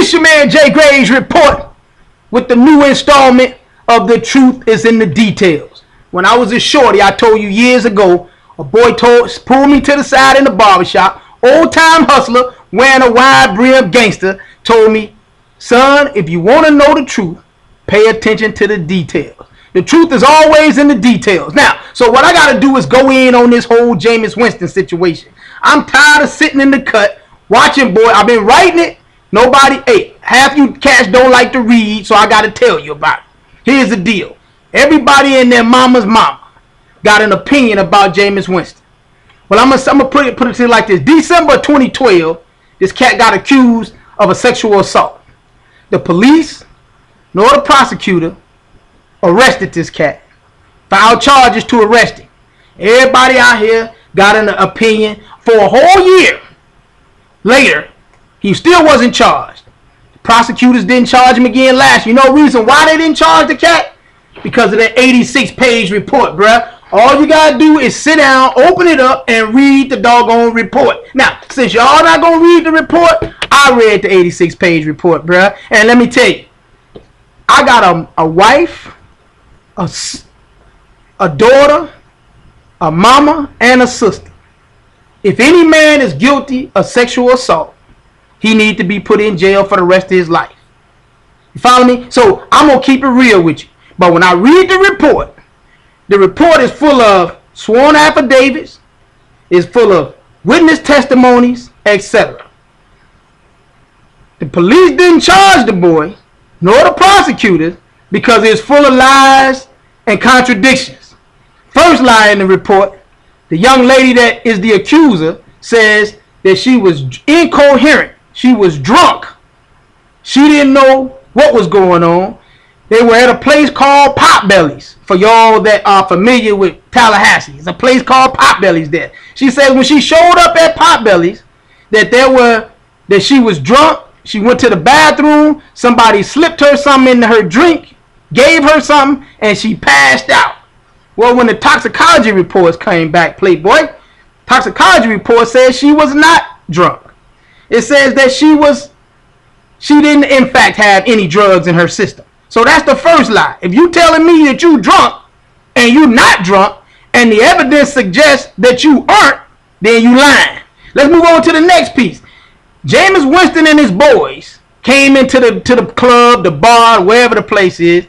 This your man Jay Graves Report with the new installment of The Truth is in the Details. When I was a shorty, I told you years ago, a boy pulled me to the side in the barbershop, old time hustler, wearing a wide brim gangster, told me, son, if you want to know the truth, pay attention to the details. The truth is always in the details. Now, so what I got to do is go in on this whole Jameis Winston situation. I'm tired of sitting in the cut, watching, boy, I've been writing it. Nobody, hey, half you cats don't like to read, so I got to tell you about it. Here's the deal. Everybody and their mama's mama got an opinion about Jameis Winston. Well, I'm gonna put it to you like this. December 2012, this cat got accused of a sexual assault. The police nor the prosecutor arrested this cat. Filed charges to arrest him. Everybody out here got an opinion. For a whole year later, he still wasn't charged. The prosecutors didn't charge him again last year. You know the reason why they didn't charge the cat? Because of that 86-page report, bruh. All you gotta do is sit down, open it up, and read the doggone report. Now, since y'all not gonna read the report, I read the 86-page report, bruh. And let me tell you, I got a wife, a daughter, a mama, and a sister. If any man is guilty of sexual assault, he needs to be put in jail for the rest of his life. You follow me? So I'm going to keep it real with you. But when I read the report is full of sworn affidavits, it's full of witness testimonies, etc. The police didn't charge the boy, nor the prosecutors, because it's full of lies and contradictions. First lie in the report, the young lady that is the accuser says that she was incoherent. She was drunk. She didn't know what was going on. They were at a place called Potbelly's. For y'all that are familiar with Tallahassee, it's a place called Potbelly's there. She says when she showed up at Potbelly's that she was drunk. She went to the bathroom. Somebody slipped her something into her drink, gave her something, and she passed out. Well, when the toxicology reports came back, Playboy, toxicology report says she was not drunk. It says that she didn't in fact have any drugs in her system. So that's the first lie. If you telling me that you drunk and you not drunk and the evidence suggests that you aren't, then you lying. Let's move on to the next piece. Jameis Winston and his boys came into the club, the bar, wherever the place is.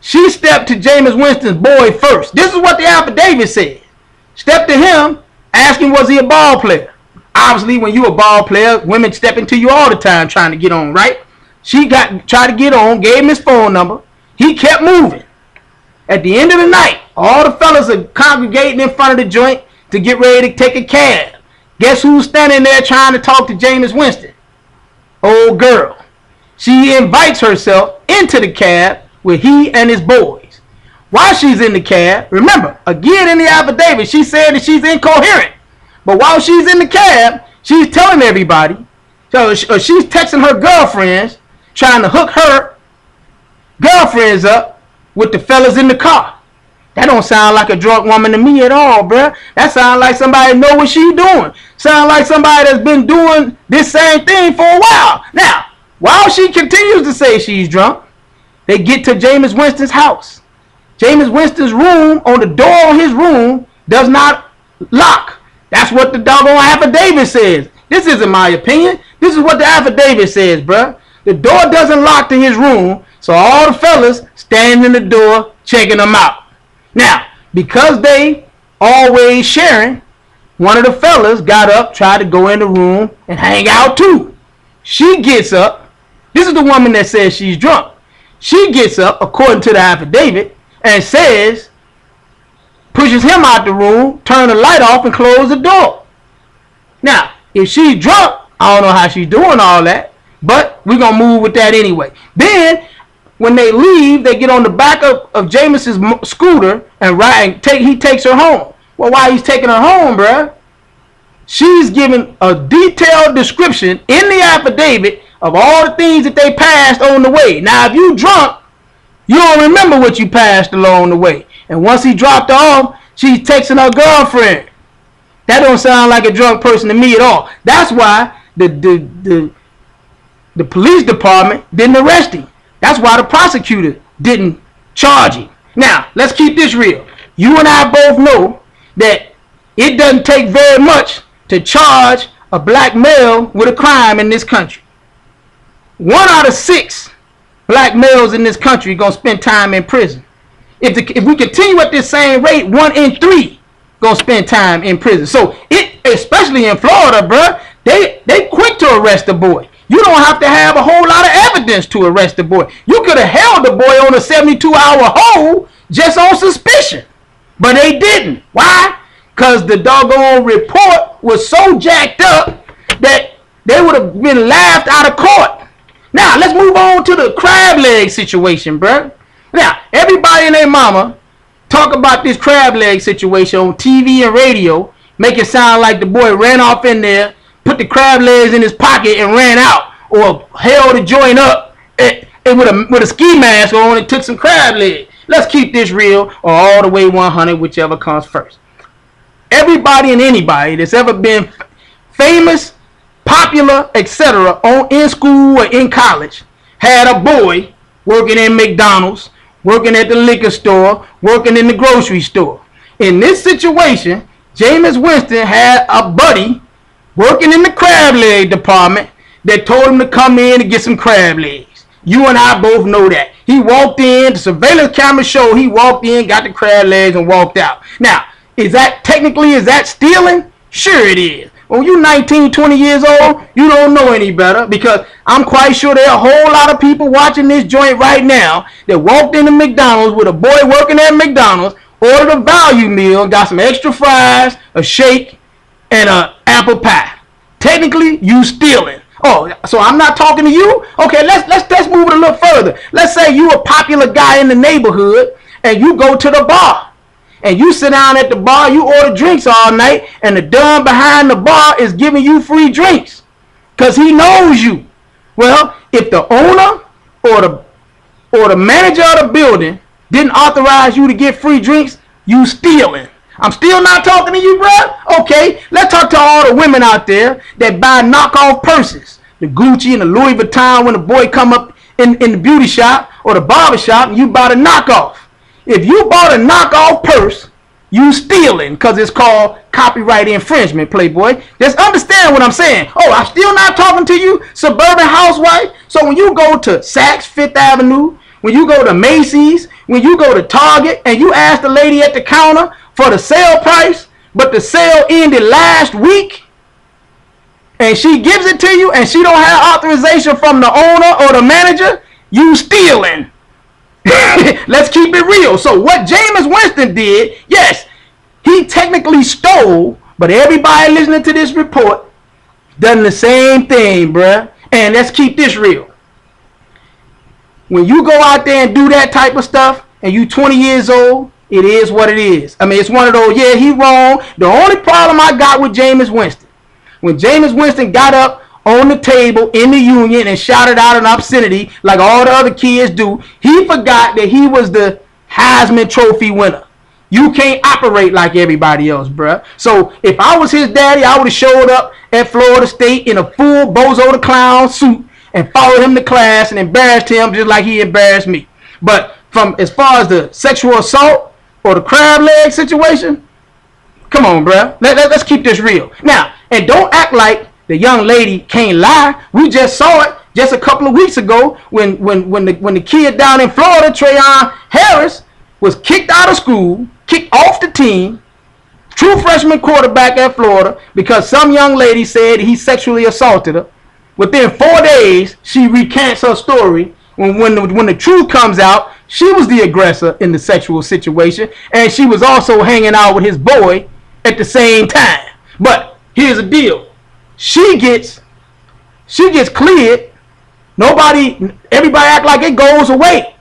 She stepped to Jameis Winston's boy first. This is what the affidavit said. Stepped to him, asking was he a ball player. Obviously, when you a ball player, women step into you all the time trying to get on, right? She tried to get on, gave him his phone number. He kept moving. At the end of the night, all the fellas are congregating in front of the joint to get ready to take a cab. Guess who's standing there trying to talk to Jameis Winston? Old girl. She invites herself into the cab with he and his boys. While she's in the cab, remember, again in the affidavit, she said that she's incoherent. But while she's in the cab, she's telling everybody, so she's texting her girlfriends, trying to hook her girlfriends up with the fellas in the car. That don't sound like a drunk woman to me at all, bruh. That sounds like somebody know what she doing. Sound like somebody that's been doing this same thing for a while. Now, while she continues to say she's drunk, they get to Jameis Winston's house. Jameis Winston's room, on the door of his room, does not lock. That's what the doggone affidavit says. This isn't my opinion. This is what the affidavit says, bruh. The door doesn't lock to his room, so all the fellas standing in the door checking him out. Now, because they always sharing, one of the fellas got up, tried to go in the room and hang out too. She gets up. This is the woman that says she's drunk. She gets up, according to the affidavit, and says, pushes him out the room, turn the light off, and close the door. Now, if she's drunk, I don't know how she's doing all that, but we're going to move with that anyway. Then, when they leave, they get on the back of Jameis's scooter and he takes her home. Well, while he's taking her home, bruh, she's giving a detailed description in the affidavit of all the things that they passed on the way. Now, if you drunk, you don't remember what you passed along the way. And once he dropped her off, she's texting her girlfriend. That don't sound like a drunk person to me at all. That's why the The police department didn't arrest him. That's why the prosecutor didn't charge him. Now, let's keep this real. You and I both know that it doesn't take very much to charge a black male with a crime in this country. 1 out of 6 black males in this country gonna spend time in prison. If we continue at this same rate, 1 in 3 gonna spend time in prison. So especially in Florida, bruh, they quick to arrest the boy. You don't have to have a whole lot of evidence to arrest the boy. You could have held the boy on a 72-hour hold just on suspicion. But they didn't. Why? Because the doggone report was so jacked up that they would have been laughed out of court. Now, let's move on to the crab leg situation, bruh. Now, everybody and their mama talk about this crab leg situation on TV and radio, make it sound like the boy ran off in there, put the crab legs in his pocket and ran out, or held the joint up with a ski mask on and took some crab legs. Let's keep this real, or all the way 100, whichever comes first. Everybody and anybody that's ever been famous, popular, etc., in school or in college had a boy working in McDonald's, working at the liquor store, working in the grocery store. In this situation, Jameis Winston had a buddy working in the crab leg department that told him to come in and get some crab legs. You and I both know that. He walked in, the surveillance camera showed he walked in, got the crab legs, and walked out. Now, is that stealing? Sure it is. When you're 19, 20 years old, you don't know any better, because I'm quite sure there are a whole lot of people watching this joint right now that walked into McDonald's with a boy working at McDonald's, ordered a value meal, got some extra fries, a shake, and an apple pie. Technically, you stealing. Oh, so I'm not talking to you? Okay, let's move it a little further. Let's say you a popular guy in the neighborhood and you go to the bar. And you sit down at the bar, you order drinks all night, and the dumb behind the bar is giving you free drinks because he knows you. Well, if the owner or the manager of the building didn't authorize you to get free drinks, you stealing. I'm still not talking to you, bro. Okay, let's talk to all the women out there that buy knockoff purses, the Gucci and the Louis Vuitton, when the boy come up in the beauty shop or the barber shop and you buy the knockoff. If you bought a knockoff purse, you stealing, because it's called copyright infringement, playboy. Just understand what I'm saying. Oh, I'm still not talking to you, suburban housewife. So when you go to Saks Fifth Avenue, when you go to Macy's, when you go to Target, and you ask the lady at the counter for the sale price, but the sale ended last week, and she gives it to you, and she don't have authorization from the owner or the manager, you stealing. Let's keep it real. So what Jameis Winston did, yes, he technically stole, but everybody listening to this report done the same thing, bruh. And let's keep this real. When you go out there and do that type of stuff and you 20 years old, it is what it is. I mean, it's one of those, yeah, he wrong. The only problem I got with Jameis Winston, when Jameis Winston got up on the table in the union and shouted out an obscenity like all the other kids do, he forgot that he was the Heisman Trophy winner. You can't operate like everybody else, bruh. So if I was his daddy, I would have showed up at Florida State in a full Bozo the Clown suit and followed him to class and embarrassed him just like he embarrassed me. But from as far as the sexual assault or the crab leg situation, come on, bruh. Let's keep this real. Now, and don't act like the young lady can't lie. We just saw it just a couple of weeks ago when the kid down in Florida, Trayon Harris, was kicked out of school, kicked off the team, true freshman quarterback at Florida, because some young lady said he sexually assaulted her. Within 4 days, she recants her story. When the truth comes out, she was the aggressor in the sexual situation, and she was also hanging out with his boy at the same time. But here's the deal. She gets cleared. Everybody act like it goes away.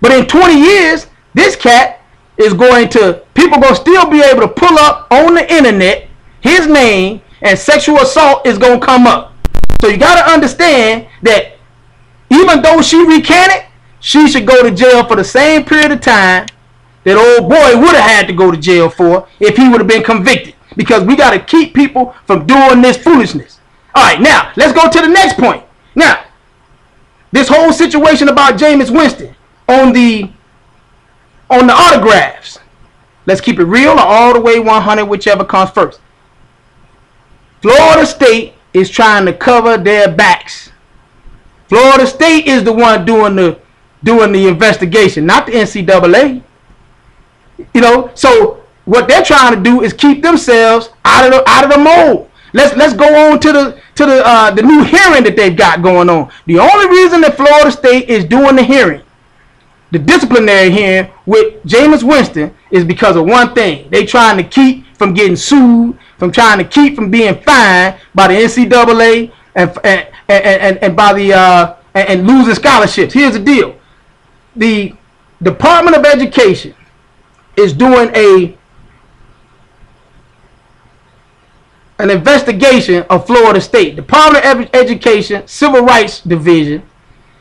But in 20 years, this cat is people going to still be able to pull up on the internet his name, and sexual assault is going to come up. So you got to understand that even though she recanted, she should go to jail for the same period of time that old boy would have had to go to jail for if he would have been convicted. Because we got to keep people from doing this foolishness. All right, now, let's go to the next point. Now, This whole situation about Jameis Winston on the autographs. Let's keep it real or all the way 100, whichever comes first. Florida State is trying to cover their backs. Florida State is the one doing the investigation, not the NCAA. You know, so what they're trying to do is keep themselves out of the mold. Let's go on to the new hearing that they've got going on. The only reason that Florida State is doing the hearing, the disciplinary hearing with Jameis Winston, is because of one thing. They trying to keep from getting sued, from trying to keep from being fined by the NCAA and by the and losing scholarships. Here's the deal: the Department of Education is doing an investigation of Florida State. Department of Education Civil Rights Division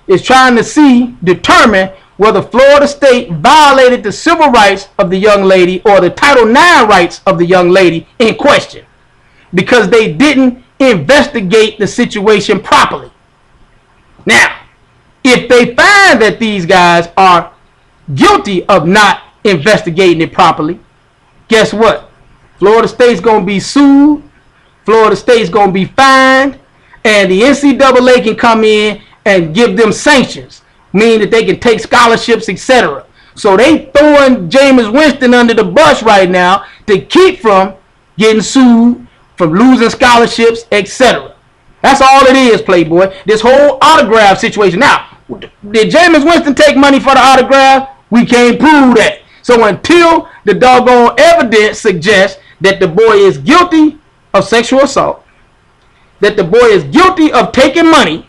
is trying to determine whether Florida State violated the civil rights of the young lady or the Title IX rights of the young lady in question, because they didn't investigate the situation properly. Now, if they find that these guys are guilty of not investigating it properly, guess what? Florida State's going to be sued. Florida State's going to be fined. And the NCAA can come in and give them sanctions, meaning that they can take scholarships, etc. So they throwing Jameis Winston under the bus right now to keep from getting sued, from losing scholarships, etc. That's all it is, Playboy. This whole autograph situation. Now, did Jameis Winston take money for the autograph? We can't prove that. So until the doggone evidence suggests that the boy is guilty of sexual assault, that the boy is guilty of taking money,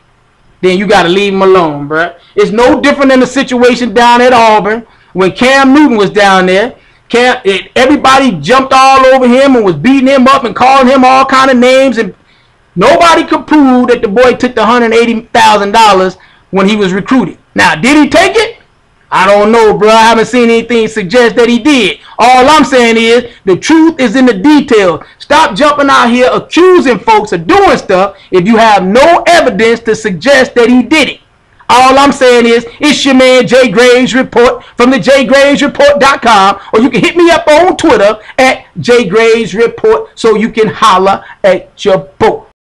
then you got to leave him alone, bruh. It's no different than the situation down at Auburn when Cam Newton was down there. Everybody jumped all over him and was beating him up and calling him all kind of names, and nobody could prove that the boy took the $180,000 when he was recruited. Now, did he take it? I don't know, bro. I haven't seen anything suggest that he did. All I'm saying is the truth is in the details. Stop jumping out here accusing folks of doing stuff if you have no evidence to suggest that he did it. All I'm saying is it's your man Jay Graves Report from the JayGravesReport.com, or you can hit me up on Twitter at JayGravesReport so you can holler at your boy.